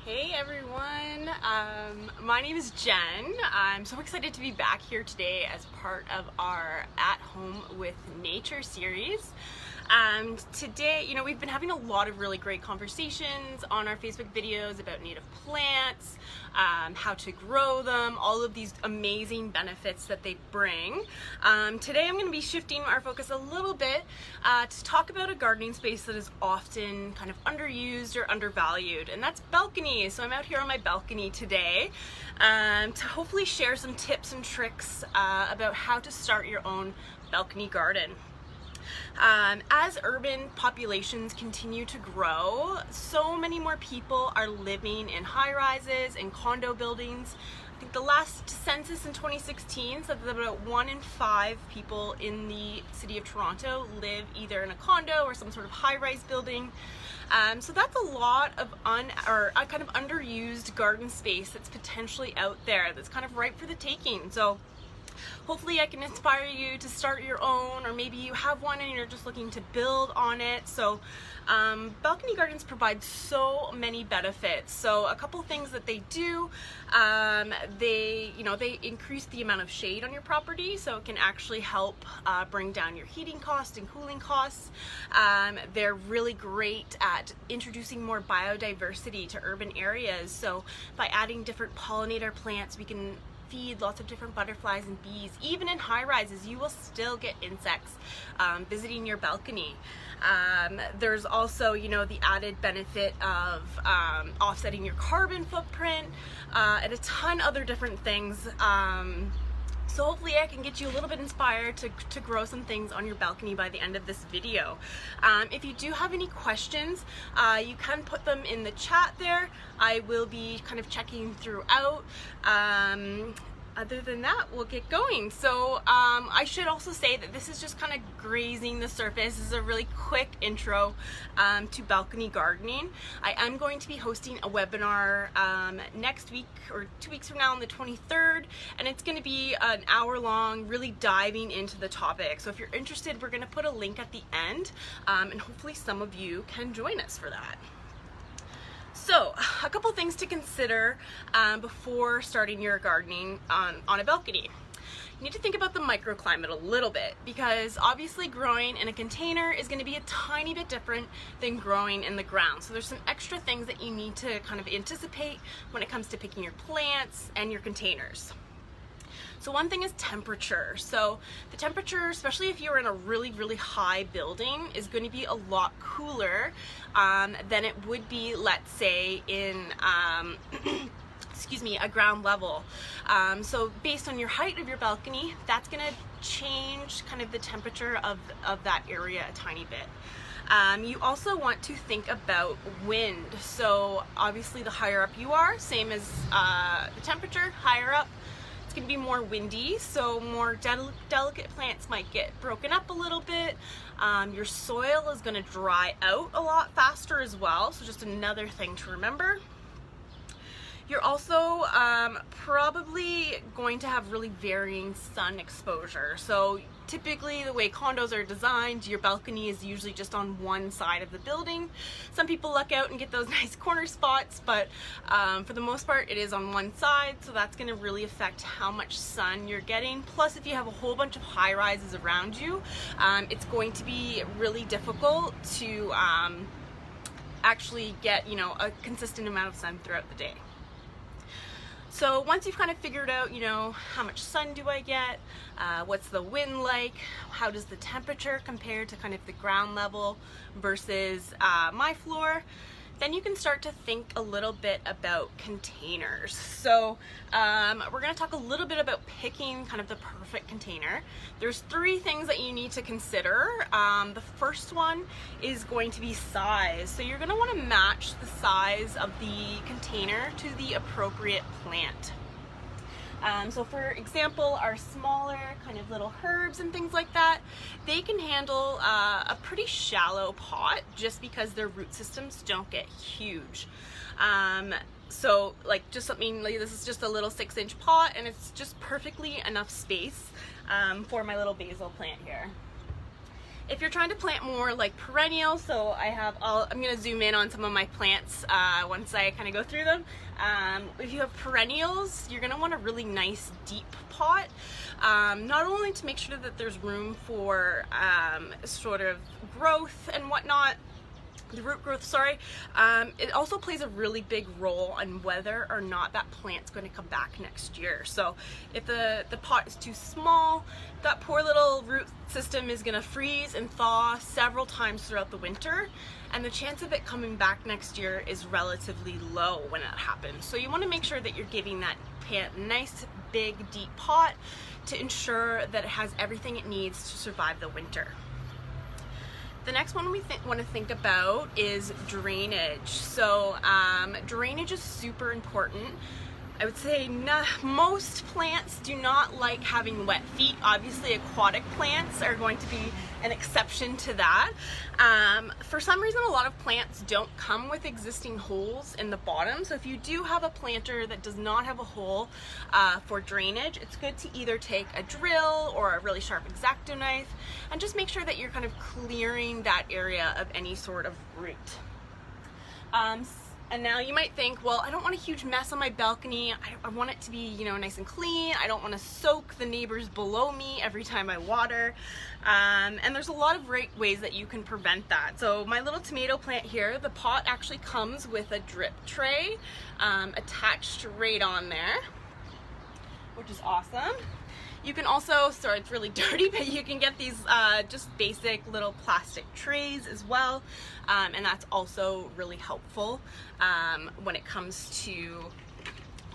Hey everyone, my name is Jen. I'm so excited to be back here today as part of our At Home with Nature series. Today, we've been having a lot of really great conversations on our Facebook videos about native plants, how to grow them, all of these amazing benefits that they bring. Today I'm going to be shifting our focus a little bit to talk about a gardening space that is often kind of underused or undervalued, and that's balconies. So I'm out here on my balcony today to hopefully share some tips and tricks about how to start your own balcony garden. As urban populations continue to grow, so many more people are living in high-rises and condo buildings. I think the last census in 2016 said that about 1 in 5 people in the city of Toronto live either in a condo or some sort of high-rise building. So that's a lot of kind of underused garden space that's potentially out there that's kind of ripe for the taking. So hopefully I can inspire you to start your own, or maybe you have one and you're just looking to build on it. So balcony gardens provide so many benefits. So a couple things that they do, they increase the amount of shade on your property, so it can actually help bring down your heating costs and cooling costs. They're really great at introducing more biodiversity to urban areas. So by adding different pollinator plants, we can feed lots of different butterflies and bees. Even in high rises, you will still get insects visiting your balcony. There's also, the added benefit of offsetting your carbon footprint and a ton other different things. So hopefully I can get you a little bit inspired to grow some things on your balcony by the end of this video. If you do have any questions, you can put them in the chat there. I will be kind of checking throughout. Other than that, we'll get going. So I should also say that this is just kind of grazing the surface. This is a really quick intro to balcony gardening. I am going to be hosting a webinar next week or 2 weeks from now on the 23rd, and it's going to be an hour long, really diving into the topic. So if you're interested, we're going to put a link at the end, and hopefully some of you can join us for that. So, a couple things to consider before starting your gardening on a balcony. You need to think about the microclimate a little bit, because obviously growing in a container is going to be a tiny bit different than growing in the ground. So there's some extra things that you need to kind of anticipate when it comes to picking your plants and your containers. So one thing is temperature. So the temperature, especially if you're in a really, really high building, is going to be a lot cooler than it would be, let's say, in a ground level. So based on your height of your balcony, that's going to change kind of the temperature of that area a tiny bit. You also want to think about wind. So obviously the higher up you are, same as the temperature, higher up, it's going to be more windy, so more delicate plants might get broken up a little bit. Your soil is going to dry out a lot faster as well, so just another thing to remember. You're also probably going to have really varying sun exposure. So typically the way condos are designed, your balcony is usually just on one side of the building. Some people luck out and get those nice corner spots, but for the most part it is on one side, so that's going to really affect how much sun you're getting. Plus, if you have a whole bunch of high rises around you, it's going to be really difficult to actually get a consistent amount of sun throughout the day. So once you've kind of figured out, how much sun do I get, what's the wind like, how does the temperature compare to kind of the ground level versus my floor, then you can start to think a little bit about containers. So we're going to talk a little bit about picking kind of the perfect container. There's 3 things that you need to consider. The first one is going to be size. So you're going to want to match the size of the container to the appropriate plant. So for example, our smaller kind of little herbs and things like that, they can handle a pretty shallow pot just because their root systems don't get huge. So like just something like this is just a little 6-inch pot, and it's just perfectly enough space for my little basil plant here. If you're trying to plant more like perennials, so I'm going to zoom in on some of my plants once I kind of go through them. If you have perennials, you're going to want a really nice deep pot, not only to make sure that there's room for sort of growth and whatnot, the root growth, sorry, it also plays a really big role on whether or not that plant's going to come back next year. So if the pot is too small, that poor little root system is going to freeze and thaw several times throughout the winter, and the chance of it coming back next year is relatively low when that happens. So you want to make sure that you're giving that plant a nice big deep pot to ensure that it has everything it needs to survive the winter. The next one we want to think about is drainage. So drainage is super important. I would say most plants do not like having wet feet. Obviously aquatic plants are going to be an exception to that. For some reason a lot of plants don't come with existing holes in the bottom, so if you do have a planter that does not have a hole for drainage, it's good to either take a drill or a really sharp X-Acto knife and just make sure that you're kind of clearing that area of any sort of root. And now you might think, well, I don't want a huge mess on my balcony. I want it to be, you know, nice and clean. I don't want to soak the neighbors below me every time I water. And there's a lot of great ways that you can prevent that. So my little tomato plant here, the pot actually comes with a drip tray attached right on there, which is awesome. You can also, sorry it's really dirty, but you can get these just basic little plastic trays as well, and that's also really helpful when it comes to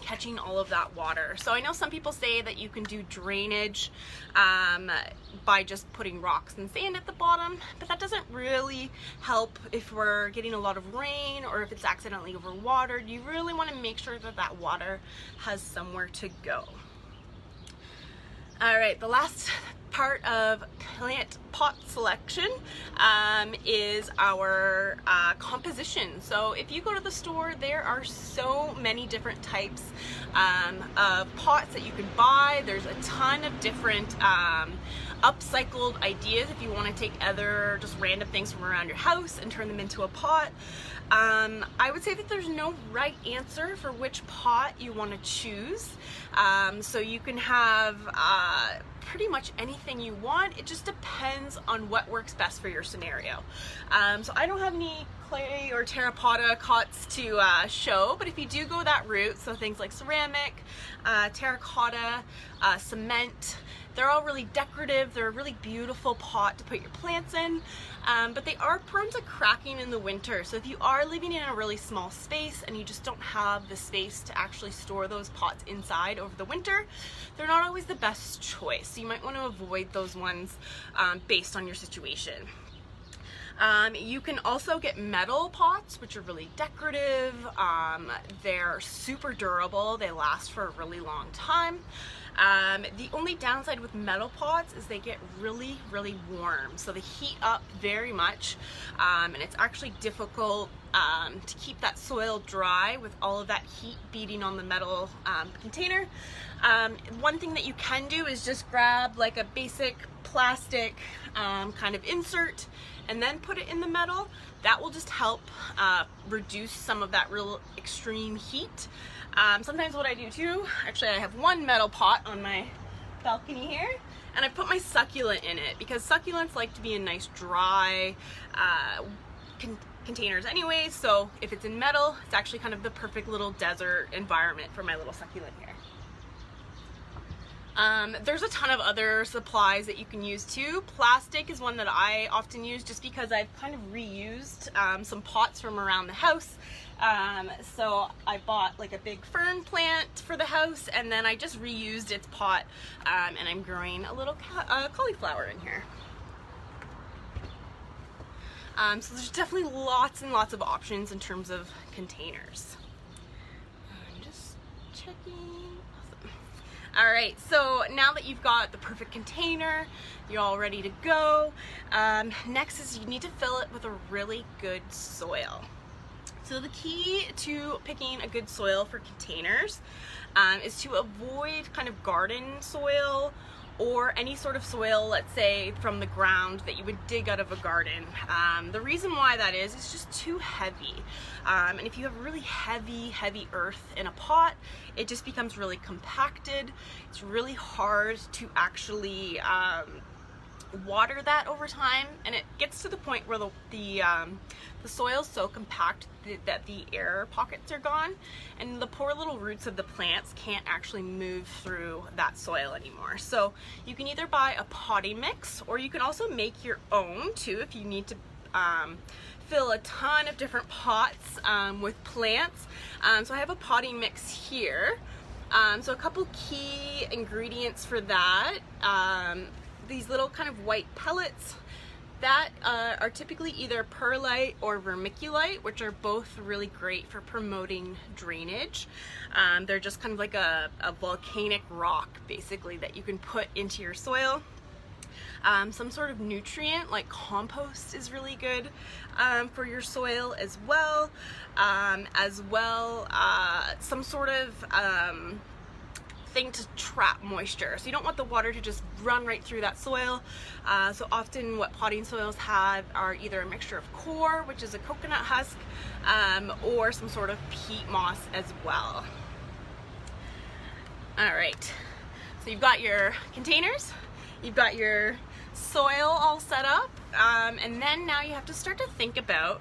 catching all of that water. So I know some people say that you can do drainage by just putting rocks and sand at the bottom, but that doesn't really help if we're getting a lot of rain or if it's accidentally overwatered. You really want to make sure that that water has somewhere to go. All right, the last part of plant pot selection is our composition. So if you go to the store, there are so many different types of pots that you can buy. There's a ton of different upcycled ideas if you want to take other just random things from around your house and turn them into a pot. I would say that there's no right answer for which pot you want to choose. So you can have pretty much anything you want. It just depends on what works best for your scenario. So I don't have any clay or terracotta cots to show, but if you do go that route, so things like ceramic, terracotta, cement, they're all really decorative. They're a really beautiful pot to put your plants in, but they are prone to cracking in the winter. So if you are living in a really small space and you just don't have the space to actually store those pots inside over the winter, they're not always the best choice. So you might want to avoid those ones based on your situation. You can also get metal pots, which are really decorative. They're super durable. They last for a really long time. The only downside with metal pots is they get really, really warm. So they heat up very much, and it's actually difficult to keep that soil dry with all of that heat beating on the metal container. One thing that you can do is just grab like a basic plastic kind of insert and then put it in the metal. That will just help reduce some of that real extreme heat. Sometimes what I do too, actually I have one metal pot on my balcony here, and I put my succulent in it because succulents like to be in nice dry containers anyway, so if it's in metal, it's actually kind of the perfect little desert environment for my little succulent here. There's a ton of other supplies that you can use too. Plastic is one that I often use just because I've kind of reused some pots from around the house. So I bought like a big fern plant for the house, and then I just reused its pot, and I'm growing a little cauliflower in here. So there's definitely lots and lots of options in terms of containers. I'm just checking. All right, so now that you've got the perfect container, you're all ready to go. Next is you need to fill it with a really good soil. So the key to picking a good soil for containers is to avoid kind of garden soil or any sort of soil, let's say from the ground, that you would dig out of a garden. The reason why that is just too heavy. And if you have really heavy earth in a pot, it just becomes really compacted. It's really hard to actually water that over time, and it gets to the point where the soil's so compact that the air pockets are gone, and the poor little roots of the plants can't actually move through that soil anymore. So you can either buy a potting mix, or you can also make your own too if you need to fill a ton of different pots with plants. So I have a potting mix here. So a couple key ingredients for that. These little kind of white pellets that are typically either perlite or vermiculite, which are both really great for promoting drainage. They're just kind of like a volcanic rock, basically, that you can put into your soil. Some sort of nutrient like compost is really good for your soil as well. Some sort of thing to trap moisture. So you don't want the water to just run right through that soil. So often what potting soils have are either a mixture of coir, which is a coconut husk, or some sort of peat moss as well. All right, so you've got your containers, you've got your soil all set up, and then now you have to start to think about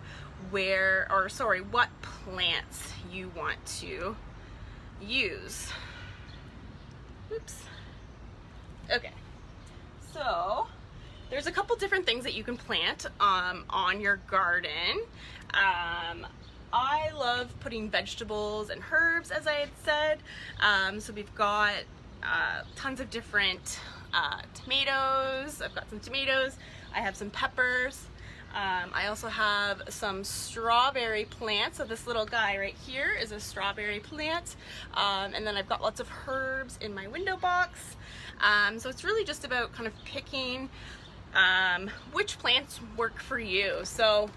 what plants you want to use. Oops. Okay, so there's a couple different things that you can plant on your garden. I love putting vegetables and herbs, as I had said. So we've got tons of different tomatoes. I've got some tomatoes. I have some peppers. I also have some strawberry plants. So this little guy right here is a strawberry plant. And then I've got lots of herbs in my window box. So it's really just about kind of picking which plants work for you. So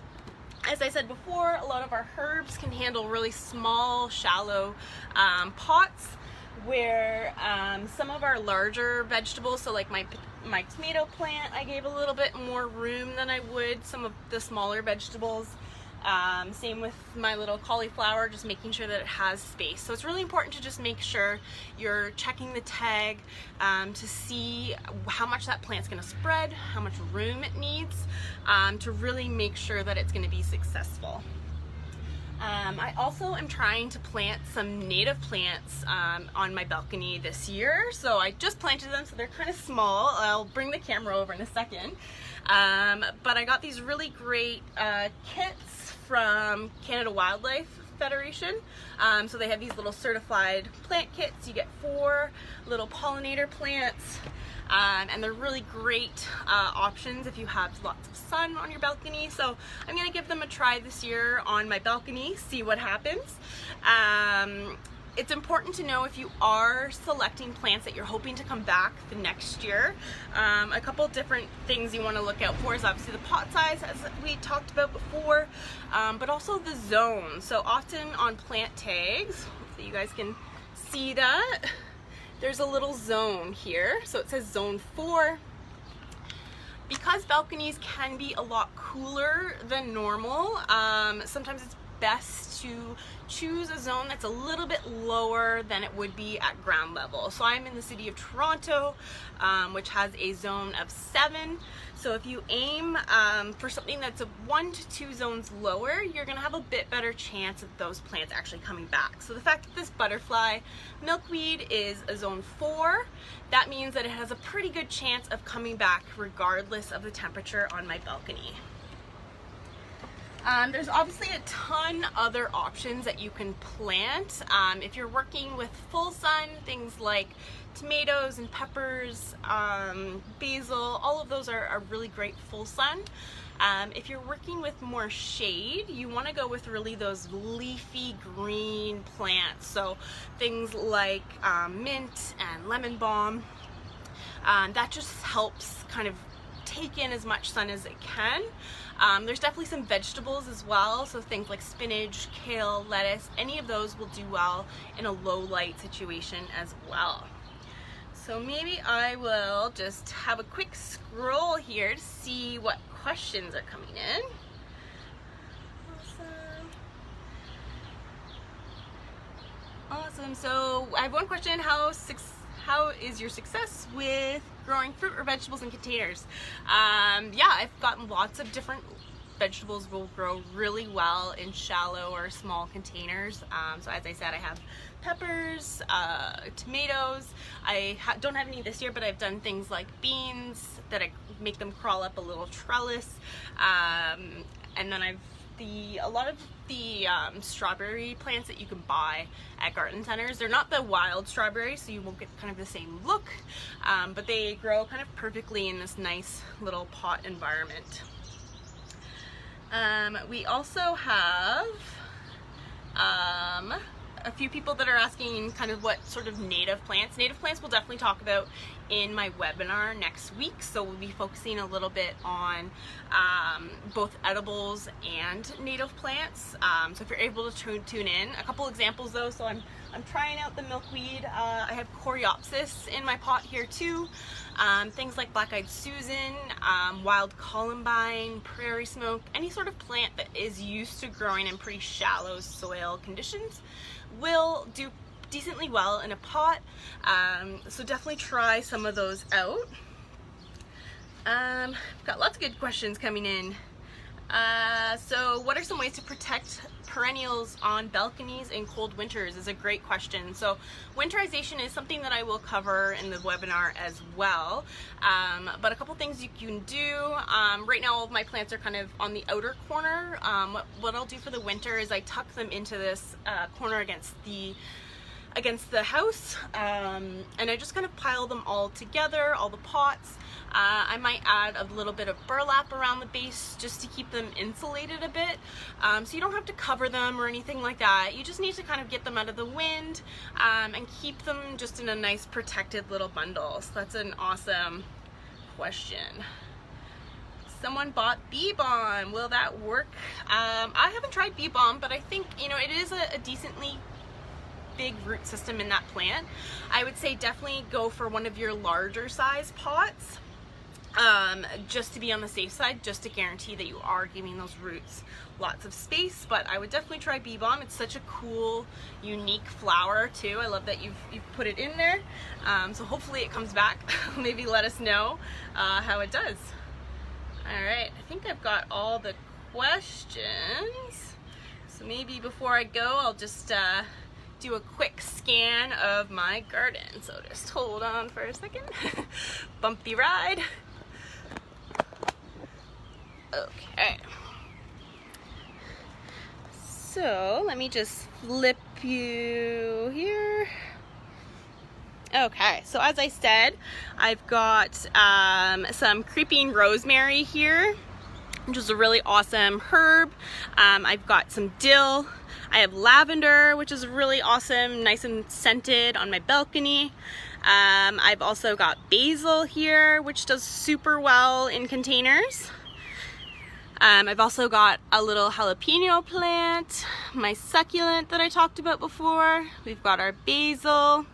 as I said before, a lot of our herbs can handle really small, shallow pots, where some of our larger vegetables, so like my tomato plant, I gave a little bit more room than I would some of the smaller vegetables. Same with my little cauliflower, just making sure that it has space. So it's really important to just make sure you're checking the tag to see how much that plant's gonna spread, how much room it needs, to really make sure that it's gonna be successful. I also am trying to plant some native plants on my balcony this year. So I just planted them, so they're kind of small. I'll bring the camera over in a second. But I got these really great kits from Canada Wildlife Federation. So they have these little certified plant kits. You get 4 little pollinator plants. And they're really great options if you have lots of sun on your balcony. So I'm gonna give them a try this year on my balcony, see what happens. It's important to know if you are selecting plants that you're hoping to come back the next year. A couple different things you want to look out for is obviously the pot size, as we talked about before, but also the zone. So often on plant tags, hopefully you guys can see that, there's a little zone here. So it says zone 4. Because balconies can be a lot cooler than normal, sometimes it's best to choose a zone that's a little bit lower than it would be at ground level. So I'm in the city of Toronto, which has a zone of 7. So if you aim for something that's 1 to 2 zones lower, you're gonna have a bit better chance of those plants actually coming back. So the fact that this butterfly milkweed is a zone 4, that means that it has a pretty good chance of coming back regardless of the temperature on my balcony. There's obviously a ton other options that you can plant. If you're working with full sun, things like tomatoes and peppers, basil, all of those are really great full sun. If you're working with more shade, you want to go with really those leafy green plants. So things like mint and lemon balm. That just helps kind of take in as much sun as it can. There's definitely some vegetables as well, so things like spinach, kale, lettuce, any of those will do well in a low light situation as well. So maybe I will just have a quick scroll here to see what questions are coming in. Awesome. So I have one question. How is your success with growing fruit or vegetables in containers? Yeah, I've gotten lots of different vegetables will grow really well in shallow or small containers. So as I said, I have peppers, tomatoes. I don't have any this year, but I've done things like beans that I make them crawl up a little trellis. And then a lot of the strawberry plants that you can buy at garden centers. They're not the wild strawberries, so you won't get kind of the same look, but they grow kind of perfectly in this nice little pot environment. We also have a few people that are asking kind of what sort of native plants. Native plants we'll definitely talk about in my webinar next week. So we'll be focusing a little bit on both edibles and native plants. So if you're able to tune in. A couple examples though, so I'm trying out the milkweed. I have coreopsis in my pot here too. Things like black-eyed Susan, wild columbine, prairie smoke, any sort of plant that is used to growing in pretty shallow soil conditions will do decently well in a pot. So definitely try some of those out. I've got lots of good questions coming in. So what are some ways to protect perennials on balconies in cold winters is a great question. So winterization is something that I will cover in the webinar as well. But a couple things you can do. Right now all of my plants are kind of on the outer corner. What I'll do for the winter is I tuck them into this corner against the house, and I just kind of pile them all together, all the pots. I might add a little bit of burlap around the base just to keep them insulated a bit. So you don't have to cover them or anything like that. You just need to kind of get them out of the wind and keep them just in a nice protected little bundle. So that's an awesome question. Someone bought bee balm. Will that work? I haven't tried bee balm, but I think, you know, it is a decently big root system in that plant. I would say definitely go for one of your larger size pots, just to be on the safe side, just to guarantee that you are giving those roots lots of space. But I would definitely try bee balm. It's such a cool, unique flower too. I love that you've put it in there. So hopefully it comes back. Maybe let us know how it does. All right, I think I've got all the questions. So maybe before I go, I'll just do a quick scan of my garden. So just hold on for a second. Bumpy ride. Okay. So let me just flip you here. Okay, so as I said, I've got some creeping rosemary here, which is a really awesome herb. I've got some dill. I have lavender, which is really awesome, nice and scented on my balcony. I've also got basil here, which does super well in containers. I've also got a little jalapeno plant, my succulent that I talked about before. We've got our basil.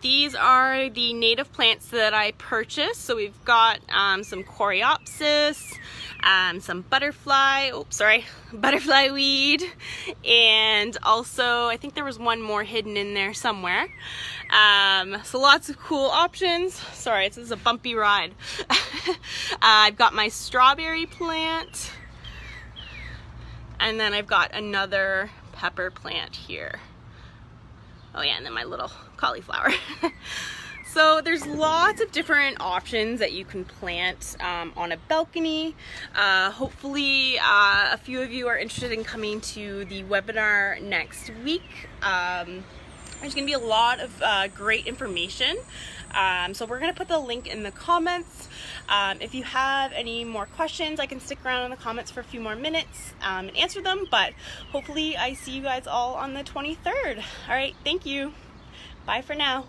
These are the native plants that I purchased. So we've got some coreopsis, some butterfly weed, and also I think there was one more hidden in there somewhere. So lots of cool options. Sorry, this is a bumpy ride. I've got my strawberry plant, and then I've got another pepper plant here. Oh yeah, and then my little cauliflower. So there's lots of different options that you can plant on a balcony. Hopefully a few of you are interested in coming to the webinar next week. There's gonna be a lot of great information. So we're gonna put the link in the comments. If you have any more questions, I can stick around in the comments for a few more minutes and answer them, but hopefully I see you guys all on the 23rd. All right, thank you. Bye for now.